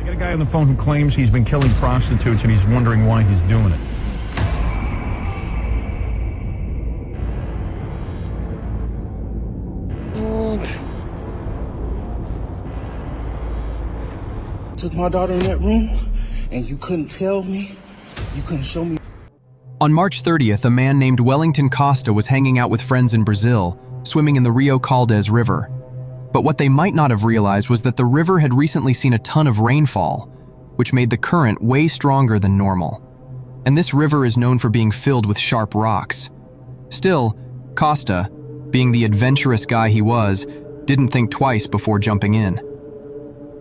got a guy on the phone who claims he's been killing prostitutes and he's wondering why he's doing it. Took my daughter in that room, and you couldn't tell me, you couldn't show me. On March 30th, a man named Wellington Costa was hanging out with friends in Brazil, swimming in the Rio Caldas River. But what they might not have realized was that the river had recently seen a ton of rainfall, which made the current way stronger than normal. And this river is known for being filled with sharp rocks. Still, Costa, being the adventurous guy he was, didn't think twice before jumping in.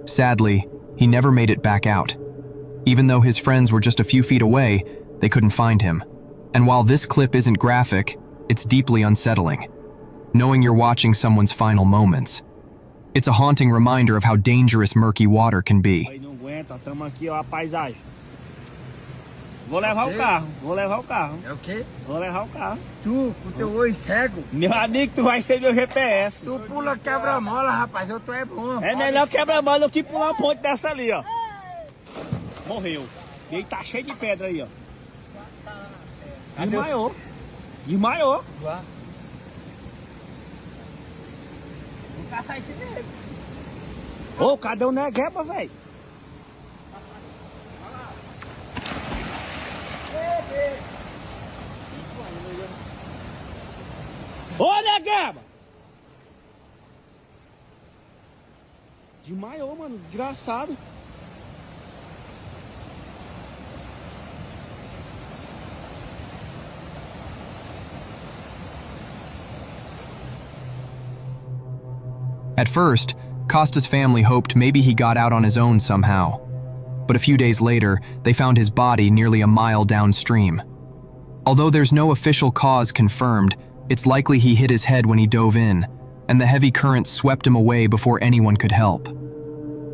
Sadly, he never made it back out. Even though his friends were just a few feet away, they couldn't find him. And while this clip isn't graphic, it's deeply unsettling. Knowing you're watching someone's final moments. It's a haunting reminder of how dangerous murky water can be. Vou levar o carro, vou levar o carro. É o quê? Vou levar o carro. Tu, com teu olho cego. Meu amigo, tu vai ser meu GPS. Tu pula quebra-mola, rapaz. Eu tô é bom. É melhor quebra-mola do que pular uma ponte dessa ali, ó. Morreu. E aí tá cheio de pedra aí, ó. Desmaiou. Desmaiou. Vou caçar esse dele. Ô, cadê o negueba, velho? Ô, negueba! Desmaiou, mano. Desgraçado. At first, Costa's family hoped maybe he got out on his own somehow. But a few days later, they found his body nearly a mile downstream. Although there's no official cause confirmed, it's likely he hit his head when he dove in, and the heavy current swept him away before anyone could help.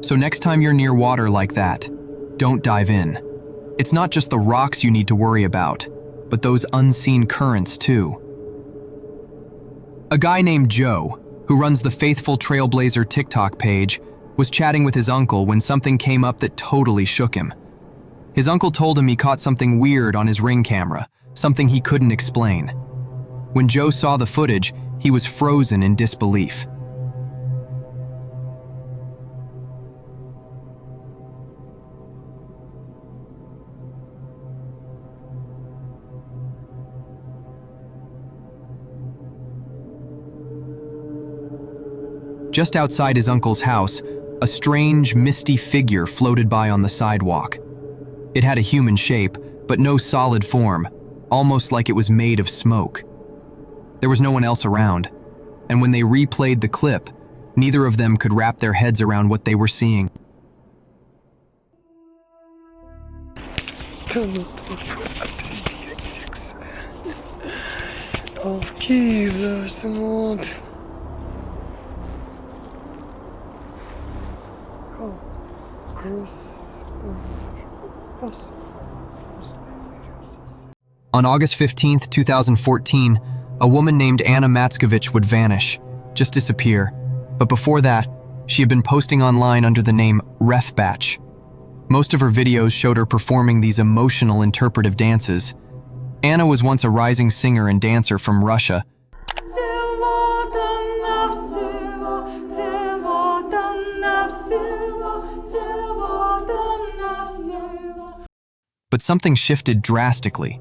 So next time you're near water like that, don't dive in. It's not just the rocks you need to worry about, but those unseen currents too. A guy named Joe, who runs the Faithful Trailblazer TikTok page, was chatting with his uncle when something came up that totally shook him. His uncle told him he caught something weird on his Ring camera, something he couldn't explain. When Joe saw the footage, he was frozen in disbelief. Just outside his uncle's house, a strange, misty figure floated by on the sidewalk. It had a human shape, but no solid form, almost like it was made of smoke. There was no one else around, and when they replayed the clip, neither of them could wrap their heads around what they were seeing. Oh, Jesus, Lord. Oh, gross. On August 15th, 2014, a woman named Anna Matskovich would vanish, just disappear. But before that, she had been posting online under the name Refbatch. Most of her videos showed her performing these emotional interpretive dances. Anna was once a rising singer and dancer from Russia. But something shifted drastically.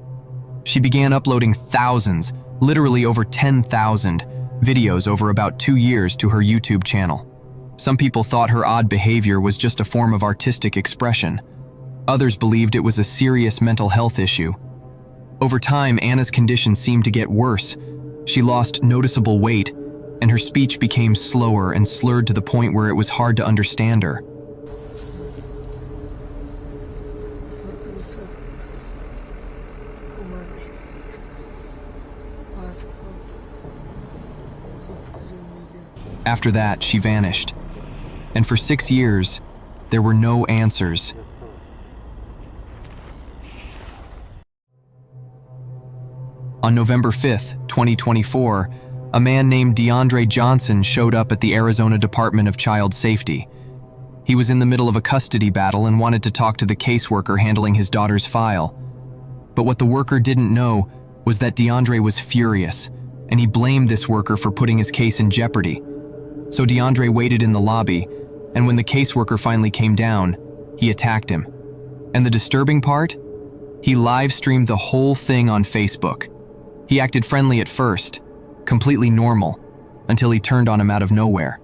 She began uploading thousands, literally over 10,000, videos over about 2 years to her YouTube channel. Some people thought her odd behavior was just a form of artistic expression. Others believed it was a serious mental health issue. Over time, Anna's condition seemed to get worse. She lost noticeable weight, and her speech became slower and slurred to the point where it was hard to understand her. After that, she vanished. And for 6 years, there were no answers. On November 5th, 2024, a man named DeAndre Johnson showed up at the Arizona Department of Child Safety. He was in the middle of a custody battle and wanted to talk to the caseworker handling his daughter's file. But what the worker didn't know was that DeAndre was furious, and he blamed this worker for putting his case in jeopardy. So DeAndre waited in the lobby, and when the caseworker finally came down, he attacked him. And the disturbing part? He live-streamed the whole thing on Facebook. He acted friendly at first, completely normal, until he turned on him out of nowhere.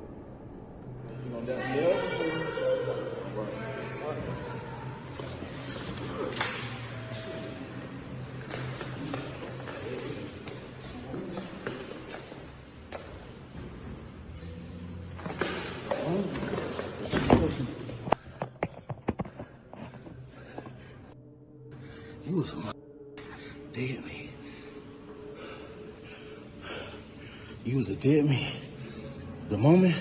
You was dead man. You was a dead man. The moment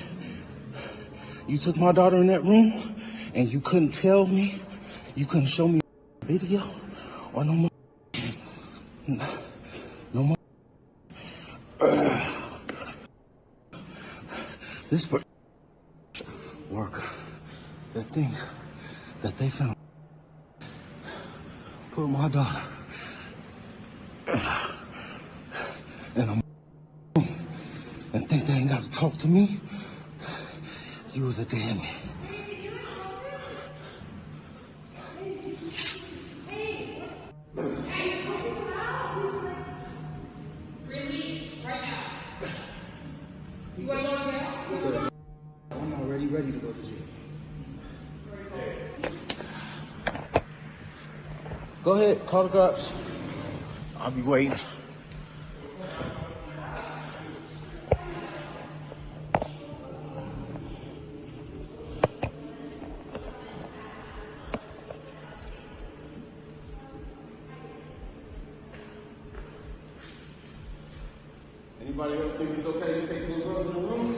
you took my daughter in that room and you couldn't tell me, you couldn't show me a video or no more. No more. This worker, that thing that they found, put my daughter in a room and think they ain't got to talk to me. You was a dead man. Release right now. You want to go to jail? I'm already ready to go to jail. Go ahead, call the cops. I'll be waiting. Anybody else think it's okay to take little girls in the room?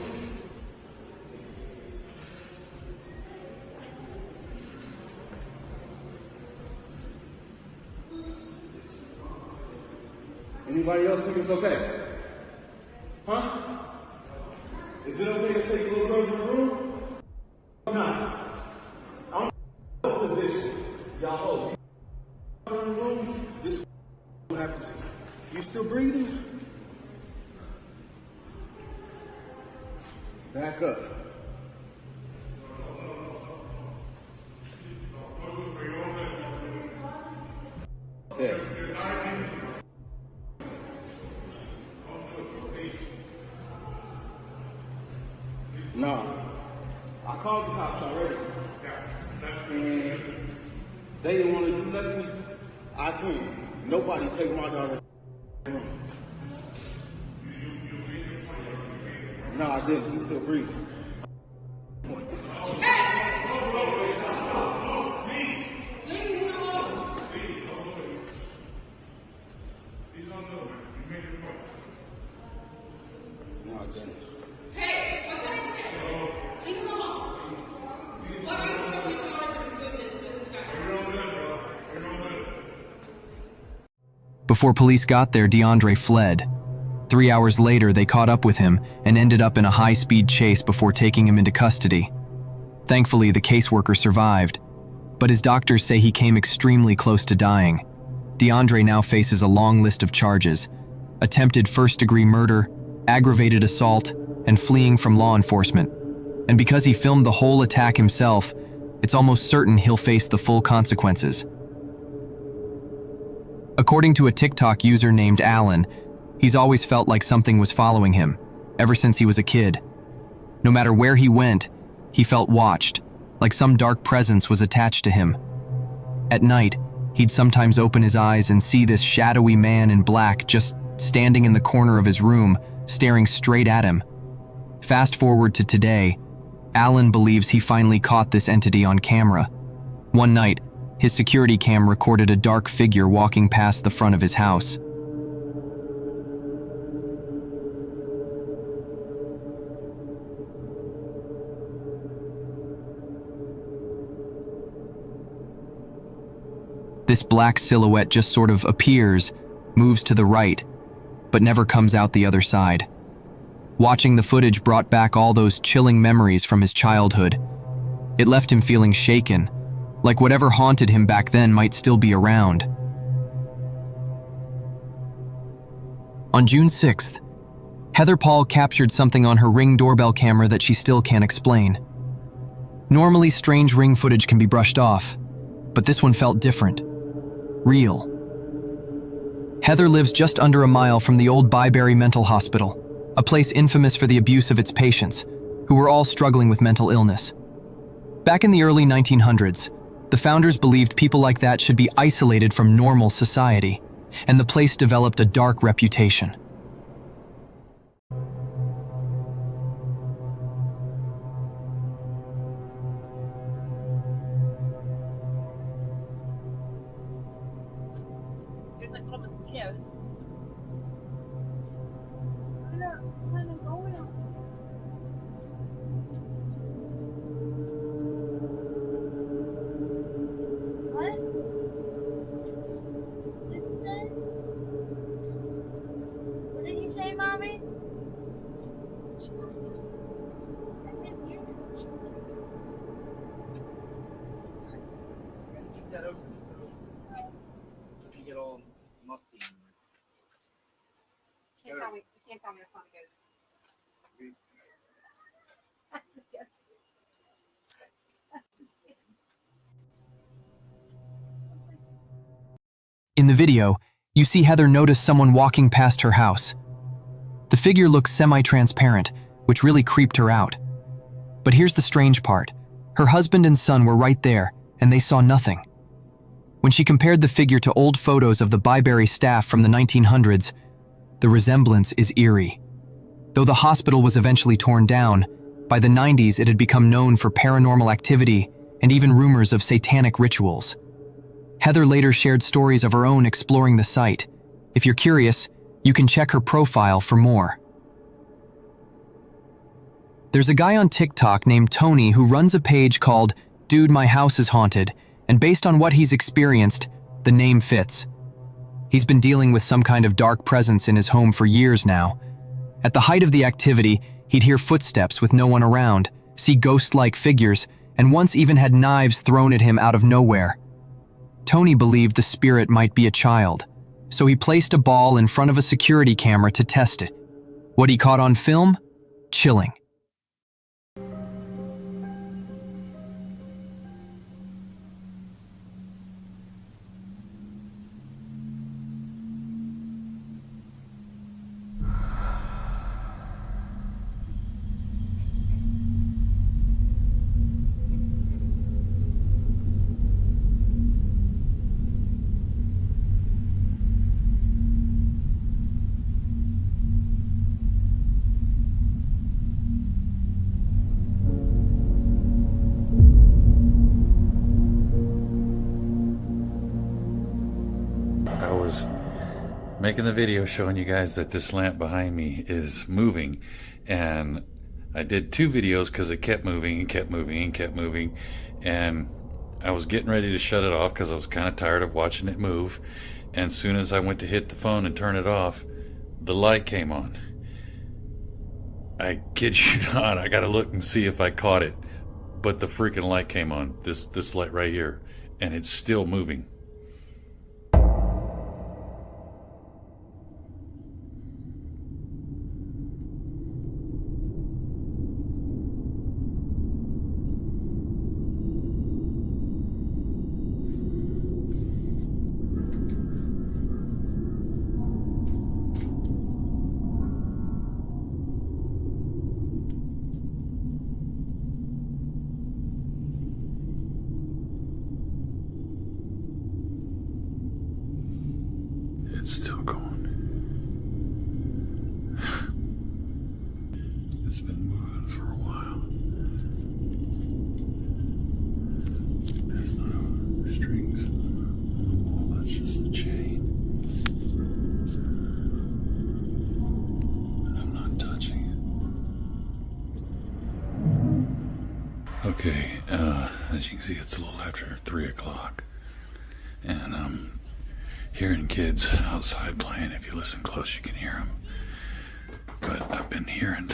Anybody else think it's okay? Huh? Is it okay to take little girls in the room? It's not. I'm in a position. Y'all, in the room, this will happen to you. You still breathing? Back up. There. No. I called the cops already. And they didn't want to do nothing. I couldn't. Nobody take my daughter. No, I didn't. He's still breathing. No, I didn't. Hey, what can I say? Leave him alone. What are you doing with this guy? Before police got there, DeAndre fled. 3 hours later, they caught up with him and ended up in a high-speed chase before taking him into custody. Thankfully, the caseworker survived, but his doctors say he came extremely close to dying. DeAndre now faces a long list of charges: attempted first-degree murder, aggravated assault, and fleeing from law enforcement. And because he filmed the whole attack himself, it's almost certain he'll face the full consequences. According to a TikTok user named Alan, he's always felt like something was following him, ever since he was a kid. No matter where he went, he felt watched, like some dark presence was attached to him. At night, he'd sometimes open his eyes and see this shadowy man in black just standing in the corner of his room, staring straight at him. Fast forward to today, Alan believes he finally caught this entity on camera. One night, his security cam recorded a dark figure walking past the front of his house. This black silhouette just sort of appears, moves to the right, but never comes out the other side. Watching the footage brought back all those chilling memories from his childhood. It left him feeling shaken, like whatever haunted him back then might still be around. On June 6th, Heather Paul captured something on her Ring doorbell camera that she still can't explain. Normally, strange Ring footage can be brushed off, but this one felt different. Real. Heather lives just under a mile from the old Byberry Mental Hospital, a place infamous for the abuse of its patients, who were all struggling with mental illness. Back in the early 1900s, the founders believed people like that should be isolated from normal society, and the place developed a dark reputation. There's like little mosquitoes. What? What did you say, Mommy? You can't tell me it's not good. In the video, you see Heather notice someone walking past her house. The figure looks semi-transparent, which really creeped her out. But here's the strange part. Her husband and son were right there, and they saw nothing. When she compared the figure to old photos of the Byberry staff from the 1900s, the resemblance is eerie. Though the hospital was eventually torn down, by the 90s it had become known for paranormal activity and even rumors of satanic rituals. Heather later shared stories of her own exploring the site. If you're curious, you can check her profile for more. There's a guy on TikTok named Tony who runs a page called Dude, My House is Haunted, and based on what he's experienced, the name fits. He's been dealing with some kind of dark presence in his home for years now. At the height of the activity, he'd hear footsteps with no one around, see ghost-like figures, and once even had knives thrown at him out of nowhere. Tony believed the spirit might be a child, so he placed a ball in front of a security camera to test it. What he caught on film? Chilling. I was making the video showing you guys that this lamp behind me is moving, and I did 2 videos because it kept moving and kept moving and kept moving, and I was getting ready to shut it off because I was kind of tired of watching it move. And as soon as I went to hit the phone and turn it off, the light came on. I kid you not, I gotta look and see if I caught it, but the freaking light came on, this light right here, and it's still moving. It's still going. It's been moving for a while. There's no strings on the wall, that's just the chain. And I'm not touching it. Okay, as you can see, it's a little after 3 o'clock. And I'm hearing kids outside playing. If you listen close, you can hear them. But I've been hearing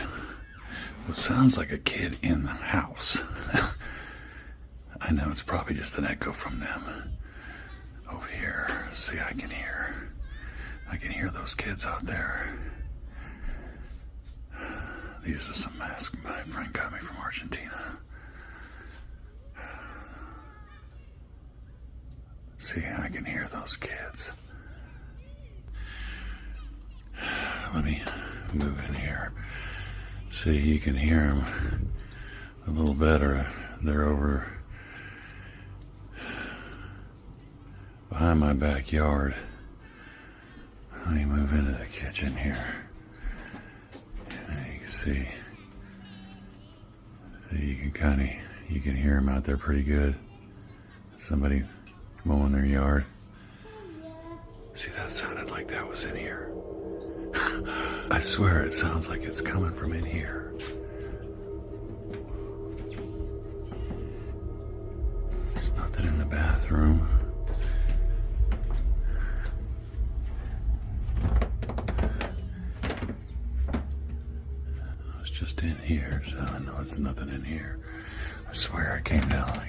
what sounds like a kid in the house. I know it's probably just an echo from them. Over here, see, I can hear those kids out there. These are some masks my friend got me from Argentina. See, I can hear those kids. Let me move in here. See, you can hear them a little better. They're over behind my backyard. Let me move into the kitchen here. And you can see you can hear them out there pretty good. Somebody mowing their yard. See, that sounded like that was in here. I swear it sounds like it's coming from in here. There's nothing in the bathroom. I was just in here, so I know it's nothing in here. I swear I came down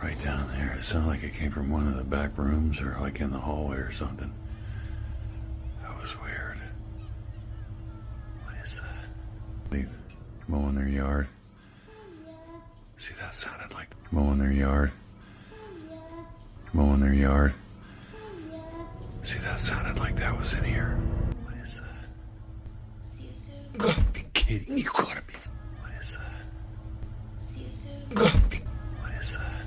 right down there. It sounded like it came from one of the back rooms or like in the hallway or something. That was weird. What is that? Mowing their yard. See, that sounded like mowing their yard. Mowing their yard. See, that sounded like that was in here. What is that? You gotta be kidding. You gotta be. What is that? What is that?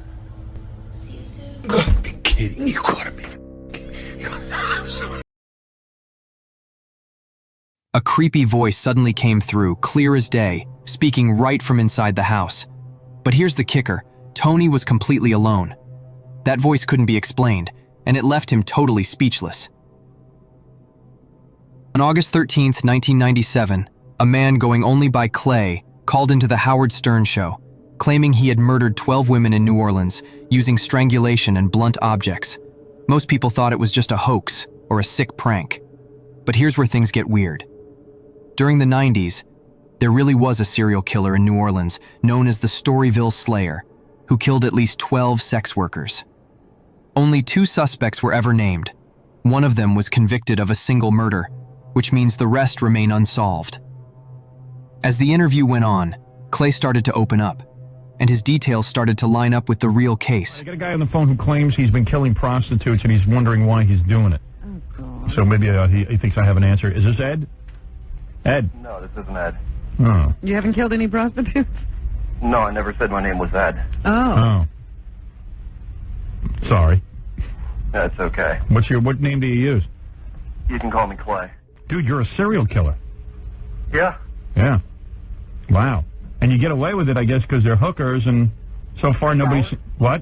You gotta be kidding. You gotta be. A creepy voice suddenly came through, clear as day, speaking right from inside the house. But here's the kicker. Tony was completely alone. That voice couldn't be explained, and it left him totally speechless. On August 13th, 1997, a man going only by Clay called into the Howard Stern show, claiming he had murdered 12 women in New Orleans using strangulation and blunt objects. Most people thought it was just a hoax or a sick prank. But here's where things get weird. During the 90s, there really was a serial killer in New Orleans known as the Storyville Slayer, who killed at least 12 sex workers. Only 2 suspects were ever named. One of them was convicted of a single murder, which means the rest remain unsolved. As the interview went on, Clay started to open up, and his details started to line up with the real case. I got a guy on the phone who claims he's been killing prostitutes and he's wondering why he's doing it. Oh, God. So maybe he thinks I have an answer. Is this Ed? Ed? No, this isn't Ed. Oh. You haven't killed any prostitutes? No, I never said my name was Ed. Oh. Oh. Sorry. That's okay. What name do you use? You can call me Clay. Dude, you're a serial killer. Yeah. Yeah. Wow. And you get away with it, I guess, because they're hookers, and so far nobody's... What?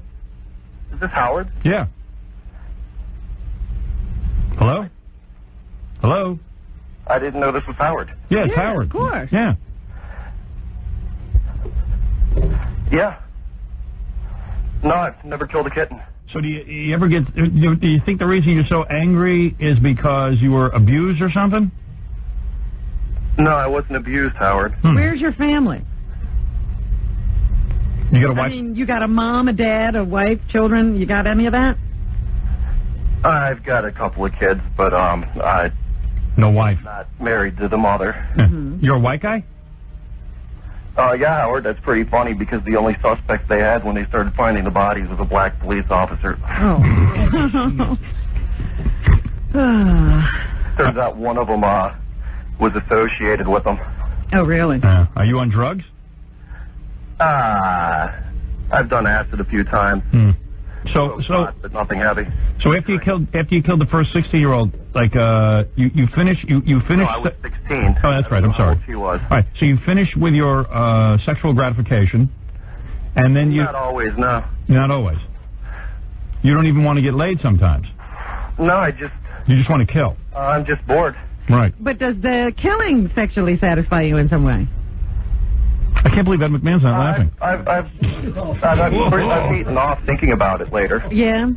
Is this Howard? Yeah. Hello? Hello? I didn't know this was Howard. Yeah, it's Howard. Of course. Yeah. Yeah. No, I've never killed a kitten. So do you ever get... Do you think the reason you're so angry is because you were abused or something? No, I wasn't abused, Howard. Where's your family? You got a I wife? mean, you got a mom, a dad, a wife, children. You got any of that? I've got a couple of kids, but I'm No wife. not married to the mother. You're a white guy? Yeah, Howard, that's pretty funny because the only suspect they had when they started finding the bodies was a black police officer. Oh. Turns out one of them was associated with them. Oh, really? Are you on drugs? I've done acid a few times. So But nothing heavy. So after you killed the first 16-year-old, like you finished. No, I was 16. Oh, that's right. I'm sorry. She was. All right. So you finished with your sexual gratification, and then you. Not always, no. Not always. You don't even want to get laid sometimes. No, You just want to kill. I'm just bored. Right. But does the killing sexually satisfy you in some way? I can't believe Ed McMahon's not laughing. I've eaten off thinking about it later. Yeah.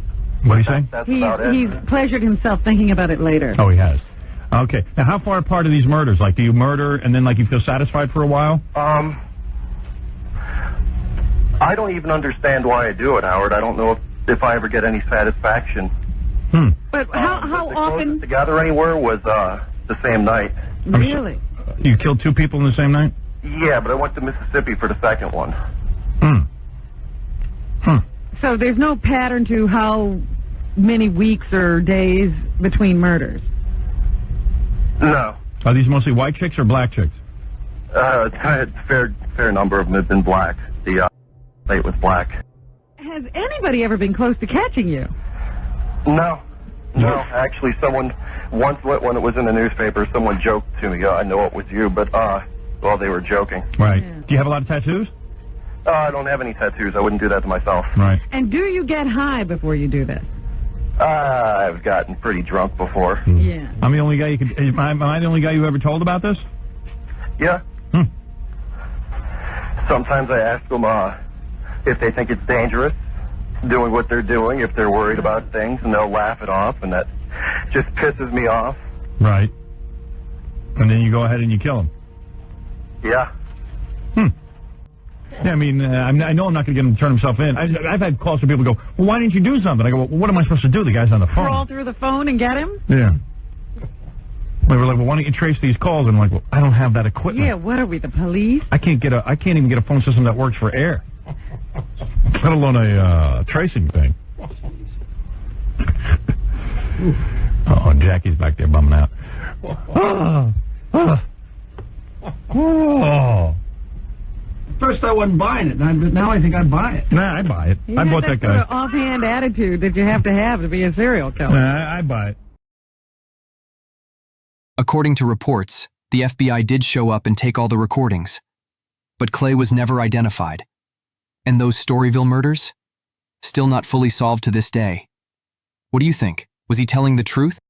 What do you say? That's about it. He's pleasured himself thinking about it later. Oh, he has. Okay. Now, how far apart are these murders? Like, do you murder and then, like, you feel satisfied for a while? I don't even understand why I do it, Howard. I don't know if I ever get any satisfaction. But how the often? closest together anywhere was the same night. Really? You killed 2 people in the same night? Yeah, but I went to Mississippi for the second one. So there's no pattern to how many weeks or days between murders? No. Are these mostly white chicks or black chicks? A fair number of them have been black. The state was black. Has anybody ever been close to catching you? No. Actually, someone once, when it was in the newspaper, someone joked to me, I know it was you, but, well, they were joking. Right. Yeah. Do you have a lot of tattoos? I don't have any tattoos. I wouldn't do that to myself. Right. And do you get high before you do this? I've gotten pretty drunk before. Yeah. I'm the only guy you could... Am I the only guy you ever told about this? Yeah. Sometimes I ask them if they think it's dangerous, doing what they're doing, if they're worried about things, and they'll laugh it off, and that just pisses me off. Right. And then you go ahead and you kill him. Yeah. Yeah, I mean, I know I'm not going to get him to turn himself in. I've had calls from people who go, well, why didn't you do something? I go, well, what am I supposed to do? The guy's on the phone. Crawl through the phone and get him? Yeah. They were like, well, why don't you trace these calls? And I'm like, well, I don't have that equipment. Yeah, what are we, the police? I can't even get a phone system that works for air. Let alone a tracing thing. Oh, Jackie's back there bumming out. Oh. First I wasn't buying it, but now I think I'd buy it. Nah, I buy it. You I had bought that that guy. sort of offhand attitude that you have to be a serial killer. Nah, I buy it. According to reports, the FBI did show up and take all the recordings. But Clay was never identified. And those Storyville murders? Still not fully solved to this day. What do you think? Was he telling the truth?